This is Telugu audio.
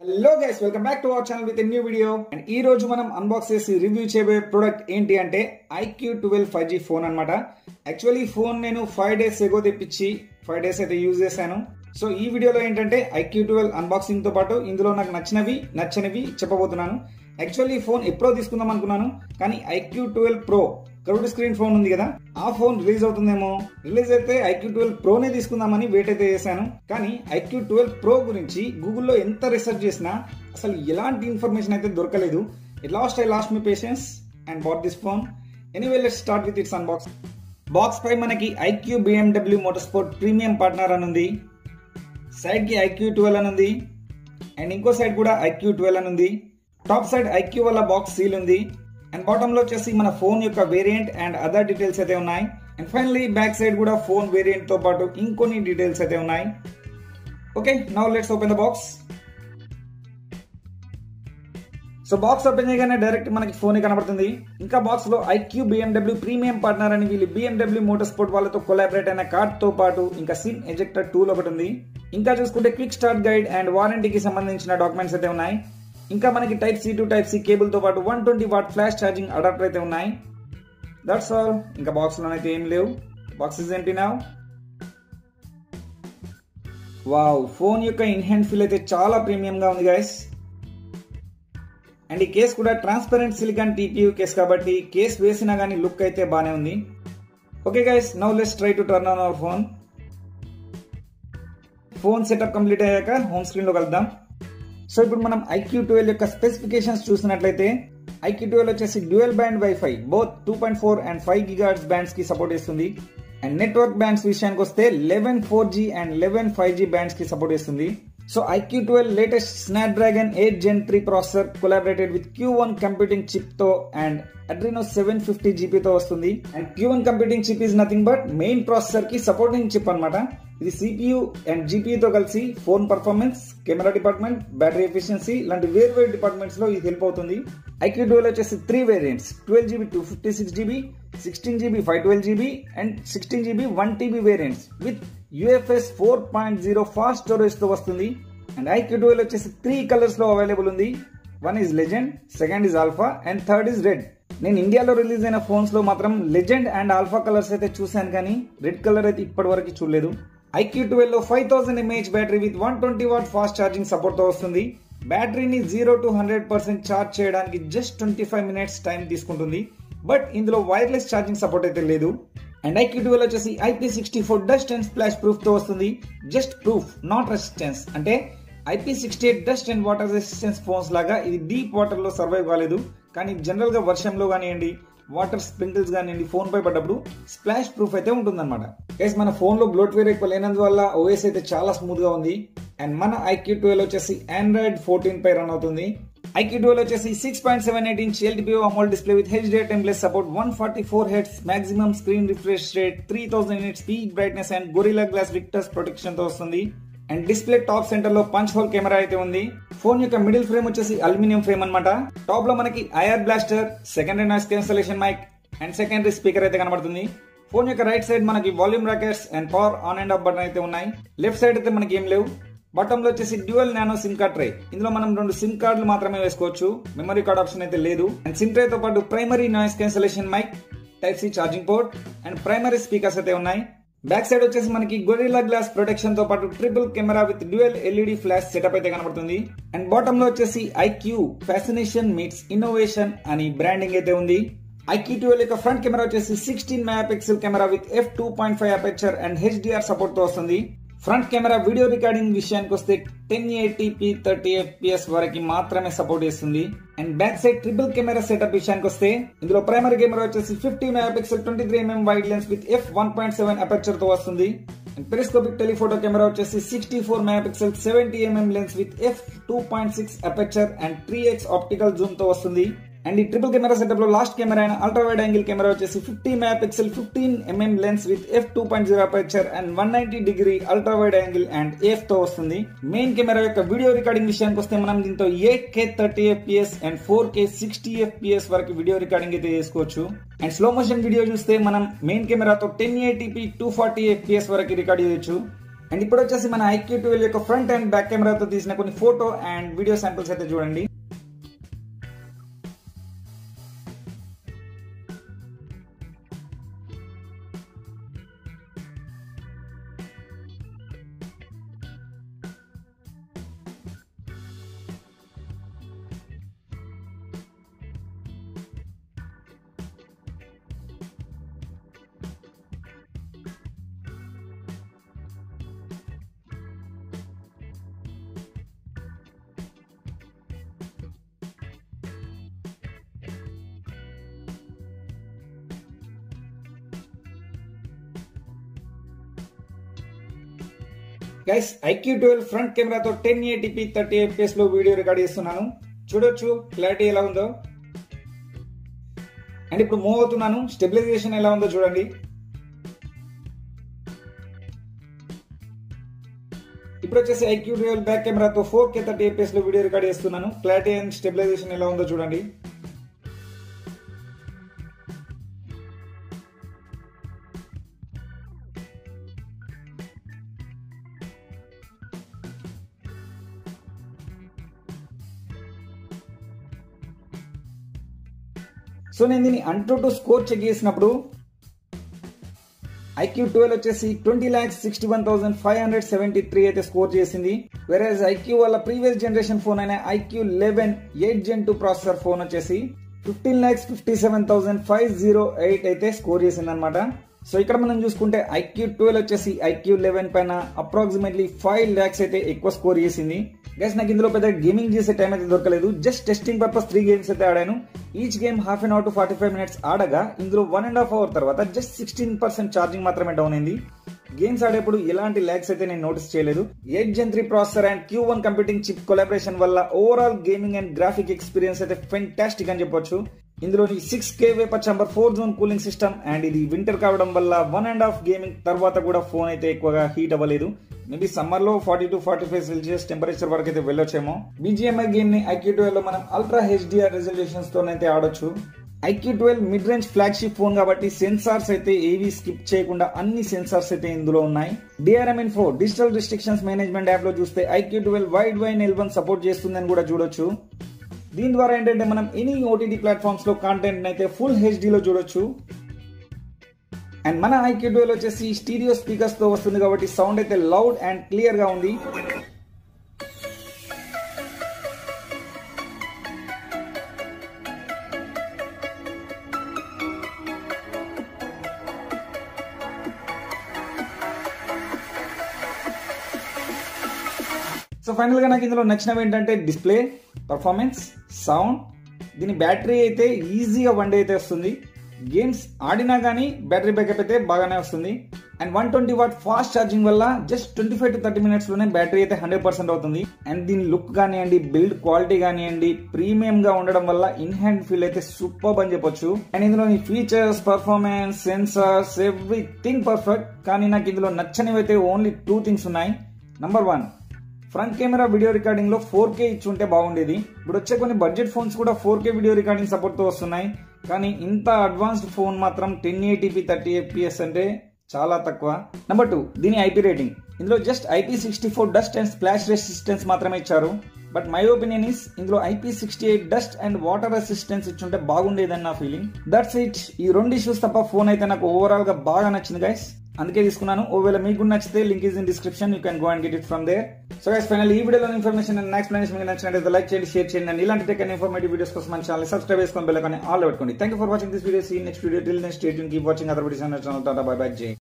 Hello guys, welcome back to our channel with a new video. And ఈ రోజు మనం అన్బాక్స్ చేసి రివ్యూ చేయబోయే ప్రోడక్ట్ ఏంటి అంటే iQOO 5G ఫోన్ అనమాట. యాక్చువల్లీ ఈ ఫోన్ నేను 5 days ఎగో తెప్పించి 5 days అయితే యూజ్ చేశాను. సో ఈ వీడియోలో ఏంటంటే iQOO అన్బాక్సింగ్ తో పాటు ఇందులో నాకు నచ్చనివి చెప్పబోతున్నాను. యాక్చువల్లీ ఈ ఫోన్ ఎప్పుడో తీసుకుందాం అనుకున్నాను, కానీ iQOO Pro curved screen phone ఉంది కదా, ఆ ఫోన్ రిలీజ్ అవుతుందేమో, రిలీజ్ అయితే iQOO Proనే తీసుకుందామని వెయిట్ అయితే చేశాను. కానీ iQOO Pro గురించి గూగుల్లో ఎంత రీసెర్చ్ చేసినా అసలు ఎలాంటి ఇన్ఫర్మేషన్ అయితే దొరకలేదు. I lost my patience and bought this phone. Anyway, let's start with its unboxing. Box పై మనకి iQOO BMW Motorsport premium partner అని ఉంది, సైడ్ కి iQOO అని ఉంది, అండ్ ఇంకో సైడ్ కూడా iQOO అని ఉంది. టాప్ సైడ్ iQOO వాళ్ళ బాక్స్ సీల్ ఉంది, అండ్ బాటమ్ లో వచ్చేసి మన ఫోన్ యొక్క వేరియంట్ అండ్ అదర్ డీటెయిల్స్ అయితే ఉన్నాయి. అండ్ ఫైనల్లీ బ్యాక్ సైడ్ కూడా ఫోన్ వేరియంట్ తో పాటు ఇంకొన్ని డీటెయిల్స్ అయితే ఉన్నాయి. Okay, now let's open the box. So box open చేయగానే డైరెక్ట్ మనకి ఫోన్ కనబడుతుంది. ఇంకా బాక్స్ లో iQOO BMW ప్రీమియం పార్ట్నర్ అని వీళ్ళు BMW Motorsport వాళ్ళతో కొలాబరేట్ అయిన కార్డ్ తో పాటు ఇంకా సిమ్ ఎజెక్టర్ టూల్ ఒకటి ఉంది. ఇంకా చూసుకుంటే క్విక్ స్టార్ట్ గైడ్ అండ్ వారంటీకి సంబంధించిన డాక్యుమెంట్స్ అయితే ఉన్నాయి. ఇంకా మనకి type C to type C cable తో పాటు 120 వాట్ ఫ్లాష్ ఛార్జింగ్ అడాప్టర్ అయితే ఉన్నాయి. That's all. ఇంకా బాక్స్ లో అయితే ఏం లేవు. Box is empty now. Wow, phone యొక్క ఇన్ హ్యాండ్ ఫీల్ అయితే చాలా ప్రీమియం గా ఉంది గైస్. అండ్ ఈ కేస్ కూడా ట్రాన్స్పరెంట్ సిలికాన్ TPU కేస్ కాబట్టి కేస్ వేసినా గానీ లుక్ అయితే బానే ఉంది. Okay guys, now let's try to turn on hour phone. Phone setup complete అయ్యాక హోమ్ స్క్రీన్ లో కలుద్దాం. సో ఇప్పుడు మనం iQOO యొక్క స్పెసిఫికేషన్స్ చూసినట్లయితే iQOO వచ్చేసి dual band wifi both 2.4 and 5 GHz bands కి సపోర్ట్ ఇస్తుంది. అండ్ నెట్వర్క్ బ్యాండ్స్ విషయానికి వస్తే 11 4G అండ్ 11 5G బ్యాండ్స్ కి సపోర్ట్ ఇస్తుంది. So iQOO latest Snapdragon 8 Gen 3 processor collaborated with Q1 computing chip తో అండ్ Adreno 750 GB తో వస్తుంది. And Q1 computing chip is nothing but main processor కి సపోర్టింగ్ చిప్ అనమాట. ఇది CPU అండ్ GPU తో కలిసి phone performance, camera department, battery efficiency లాంటి వేర్వేరు డిపార్ట్మెంట్స్ లో ఇది హెల్ప్ అవుతుంది. iQOO వచ్చేసి 3 variants, 12GB 256GB, 16GB 512GB and 16GB 1TB variants with UFS 4.0 fast storage తో వస్తుంది. అండ్ iQOO వచ్చేసి 3 కలర్స్ లో అవైలబుల్ ఉంది. One is legend, second is alpha and third is red. నేను ఇండియాలో రిలీజ్ అయిన ఫోన్స్ లో మాత్రం లెజెండ్ అండ్ ఆల్ఫా కలర్స్ అయితే చూశాను, కానీ రెడ్ కలర్ అయితే ఇప్పటి వరకు చూడలేదు. iQOO లో 5000 mAh battery with 120 watt fast charging support తో వస్తుంది. బ్యాటరీని 0 to 100% ఛార్జ్ చేయడానికి జస్ట్ 25 minutes టైం తీసుకుంటుంది. బట్ ఇందులో వైర్లెస్ ఛార్జింగ్ సపోర్ట్ అయితే లేదు. అండ్ iQOO వచ్చేసి IP64 dust and splash proof తో వస్తుంది. Just proof, not resistance. అంటే IP68 dust and water resistance phones లాగా ఇది డీప్ వాటర్ లో సర్వైవ్ కాలేదు, కానీ జనరల్ గా వర్షంలో కానివ్వండి, వాటర్ స్ప్రింకిల్స్ కానివ్వండి, ఫోన్ పై పడ్డప్పుడు స్ప్లాష్ ప్రూఫ్ అయితే ఉంటుందన్నమాట. గైస్, మన ఫోన్ లో బ్లోట్వేర్ ఎక్కువ లేనందువల్ల OS అయితే చాలా స్మూత్ గా ఉంది. అండ్ మన iQOO వచ్చేసి Android 14 పై రన్ అవుతుంది. iQOO వచ్చేసి 6.78 inch LTPO AMOLED display with HDR template support, 144 Hz maximum screen refresh rate, 3000 nits peak brightness and Gorilla Glass Victus protection తో వస్తుంది. అండ్ డిస్ప్లే టాప్ సెంటర్ లో పంచ్ హోల్ కెమెరా అయితే ఉంది. ఫోన్ యొక్క మిడిల్ ఫ్రేమ్ వచ్చేసి అల్యూమినియం ఫ్రేమ్ అనమాట. టాప్ లో మనకి IR blaster, secondary noise cancellation mic and secondary speaker అయితే కనబడుతుంది. ఫోన్ యొక్క రైట్ సైడ్ మనకి volume rockers and power on and off button అయితే ఉన్నాయి. లెఫ్ట్ సైడ్ అయితే మనకి ఏం లేవు. బాటమ్ లో వచ్చేసి dual nano SIM card tray. ఇందులో మనం 2 సిమ్ కార్డులు మాత్రమే వేసుకోవచ్చు, మెమరీ కార్డ్ ఆప్షన్ అయితే లేదు. అండ్ సిమ్ ట్రే తో పాటు primary noise cancellation mic, type C charging port and primary speakers అయితే ఉన్నాయి. బ్యాక్ సైడ్ వచ్చేసి మనకి గొరిల్లా గ్లాస్ ప్రొటెక్షన్ తో పాటు triple camera with dual LED flash setup అయితే కనబడుతుంది. అండ్ బాటమ్ లో వచ్చేసి iQOO ఫ్యాసినేషన్ మీట్స్ ఇన్నోవేషన్ అని బ్రాండింగ్ అయితే ఉంది. iQOO యొక్క ఫ్రంట్ కెమెరా వచ్చేసి 16 MP camera with f2.5 aperture and HDR support తో వస్తుంది. ఫ్రంట్ కెమెరా వీడియో రికార్డింగ్ విషయానికి వస్తే 1080p 30 FPS వరకు మాత్రమే సపోర్ట్ చేస్తుంది. And back side triple camera setup విషయానికి వస్తే ఇందులో ప్రైమరీ కెమెరా వచ్చేసి 50 MP 23mm wide lens with f1.7 aperture తో వస్తుంది. అండ్ పెరిస్కోపిక్ టెలిఫోటో కెమెరా వచ్చేసి 64 MP 70mm lens with f2.6 aperture and 3x optical Zoom తో వస్తుంది. అండ్ ఈ ట్రిపుల్ కెమెరా సెటప్ లో లాస్ట్ కెమెరా అయిన అల్ట్రా వైడ్ యాంగిల్ కెమెరా వచ్చేసి 50 MP 15mm lens with f2.0 aperture and 190° ultra wide angle and AF తో వస్తుంది. మెయిన్ కెమెరా యొక్క వీడియో రికార్డింగ్ విషయానికి వస్తే మనం దీంతో 8K 30 FPS and 4K 60 FPS వరకు వీడియో రికార్డింగ్ అయితే చేసుకోవచ్చు. అండ్ స్లో మోషన్ వీడియో చూస్తే మనం మెయిన్ కెమెరాతో 1080p 240 FPS వరకు రికార్డ్ చేయొచ్చు. అండ్ ఇప్పుడు వచ్చేసి మన IQ12 యొక్క ఫ్రంట్ అండ్ బ్యాక్ కెమెరాతో తీసిన కొన్ని ఫోటో అండ్ వీడియో శాంపిల్స్ అయితే చూడండి. గైస్ IQ12 ఫ్రంట్ కెమెరాతో 1080p 30 fps లో వీడియో రికార్డ్ చేస్తున్నాను. చూడొచ్చు క్లారిటీ ఎలా ఉందో. అండ్ ఇప్పుడు మూవ్ అవుతున్నాను, స్టెబిలైజేషన్ ఎలా ఉందో చూడండి. ఇప్పుడు వచ్చేసి IQ12 బ్యాక్ కెమెరాతో 4K 30 fps లో వీడియో రికార్డ్ చేస్తున్నాను. క్లారిటీ అండ్ స్టెబిలైజేషన్ ఎలా ఉందో చూడండి. సో నేను దీన్ని అంటూ స్కోర్ చెక్ చేసినప్పుడు IQ12 వచ్చేసి 20,61,573 అయితే స్కోర్ చేసింది. వెరాజ్ IQ వాళ్ళ ప్రీవియస్ జనరేషన్ ఫోన్ అయిన IQ11 8 Gen 2 ప్రాసెసర్ ఫోన్ వచ్చేసి 15,57,508 అయితే స్కోర్ చేసింది అనమాట. సో ఇక్కడ మనం చూసుకుంటే IQ12 వచ్చేసి IQ11 పైన అప్రాక్సిమేట్లీ 5 lakhs అయితే ఎక్కువ స్కోర్ చేసింది. గైస్ నాకు ఇందులో పెద్ద గేమింగ్ చేసే టైం అయితే దొరకలేదు. జస్ట్ టెస్టింగ్ పర్పస్ 3 గేమ్స్ అయితే ఆడాను. Each game half an hour to 45 minutes ఆడగా ఇందులో 1.5 hour తర్వాత జస్ట్ 16% ఛార్జింగ్ మాత్రమే డౌన్ అయింది. గేమ్స్ ఆడేప్పుడు ఎలాంటి ల్యాగ్స్ అయితే నేను నోటీస్ చేయలేదు. 8 Gen 3 processor and Q1 computing chip collaboration వల్ల overall gaming and graphic experience అయితే ఫెంటాస్టిక్ అని చెప్పొచ్చు. ఇందులోని 6K vapour chamber 4 zone cooling system and ఇది వింటర్ కావడం వల్ల 1.5 గేమింగ్ తర్వాత కూడా ఫోన్ అయితే ఎక్కువగా హీట్ అవ్వలేదు. మేబీ సమ్మర్ లో 40 to 45 సెల్సియస్ టెంపరేచర్ వరకు అయితే వెళ్ళొచ్చేమో. BGMI గేమ్ ని IQ12 లో మనం అల్ట్రా HDR రెజల్యూషన్స్ తోనైతే ఆడొచ్చు. IQ12 mid range flagship phone కాబట్టి సెన్సార్స్ అయితే ఏవి స్కిప్ చేయకుండా అన్ని సెన్సార్స్ అయితే ఇందులో ఉన్నాయి. DRM-Info digital restrictions management app లో చూస్తే IQ12 wide wine L1 support చేస్తుందని కూడా చూడొచ్చు. దీని ద్వారా ఏంటంటే మనం ఎనీ OTT ప్లాట్ఫామ్స్ లో కాంటెంట్ అయితే ఫుల్ HD లో చూడొచ్చు. అండ్ మన IQ12 వచ్చేసి స్టీరియో స్పీకర్స్ తో వస్తుంది కాబట్టి సౌండ్ అయితే లౌడ్ అండ్ క్లియర్ గా ఉంది. సో ఫైనల్ గా నాకు ఇందులో నచ్చినవి ఏంటంటే డిస్ప్లే, పర్ఫార్మెన్స్, సౌండ్. దీని బ్యాటరీ అయితే ఈజీగా 1 day అయితే వస్తుంది. గేమ్స్ ఆడినా కానీ బ్యాటరీ బ్యాకప్ అయితే బాగానే వస్తుంది. అండ్ 120 watt ఫాస్ట్ ఛార్జింగ్ వల్ల జస్ట్ 25 to 30 minutes లోనే బ్యాటరీ అయితే 100% అవుతుంది. అండ్ దీని లుక్ కానివ్వండి, బిల్డ్ క్వాలిటీ కానివ్వండి, ప్రీమియం గా ఉండడం వల్ల ఇన్ హ్యాండ్ ఫీల్ అయితే సూపర్ అని చెప్పొచ్చు. అండ్ ఇందులో features, performance, sensors everything perfect. కానీ నాకు ఇందులో నచ్చనివి అయితే ఓన్లీ 2 things ఉన్నాయి. Number 1, front camera video recording లో 4K ఇచ్చి ఉంటే బాగుండేది. ఇప్పుడు వచ్చే కొన్ని బడ్జెట్ ఫోన్స్ కూడా 4K వీడియో రికార్డింగ్ సపోర్ట్ తో వస్తున్నాయి. కానీ ఇంత అడ్వాన్స్డ్ ఫోన్ మాత్రం 1080p 30 fps అంటే చాలా తక్కువ. నంబర్ 2, దీని IP రేటింగ్. ఇందులో just IP64 dust and splash resistance మాత్రమే ఇచ్చారు. బట్ మై ఒపీనియన్ ఇస్ ఇందులో IP68 dust and water resistance ఇచ్చుంటే బాగుండేదని నా ఫీలింగ్. That's it. ఈ 2 ఇష్యూస్ తప్ప ఫోన్ అయితే నాకు ఓవరాల్ గా బాగా నచ్చింది గైస్. అందుకే తీసుకున్నాను. ఒకవేళ మీకు నచ్చితే link is in description, you can go and get it from there. So guys final ఈ వీడియోలో ఇన్ఫర్మేషన్ అండ్ ఎక్స్ప్లెనేషన్ మీకు నచ్చినట్లయితే లైక్ చేయండి, షేర్ చేయండి. అండ్ ఇలాంటి టెక్ అండ్ ఇన్ఫర్మేటివ్ వీడియోస్ కోసం మన ఛానల్ సబ్స్క్రైబ్ చేసుకొని బెల్ ఐకాన్ ఆల్ పెట్టుకోండి. Thank you for watching this video. See next video. Till next stay tune, keep watching other videos on our channel. Tata bye bye, జై.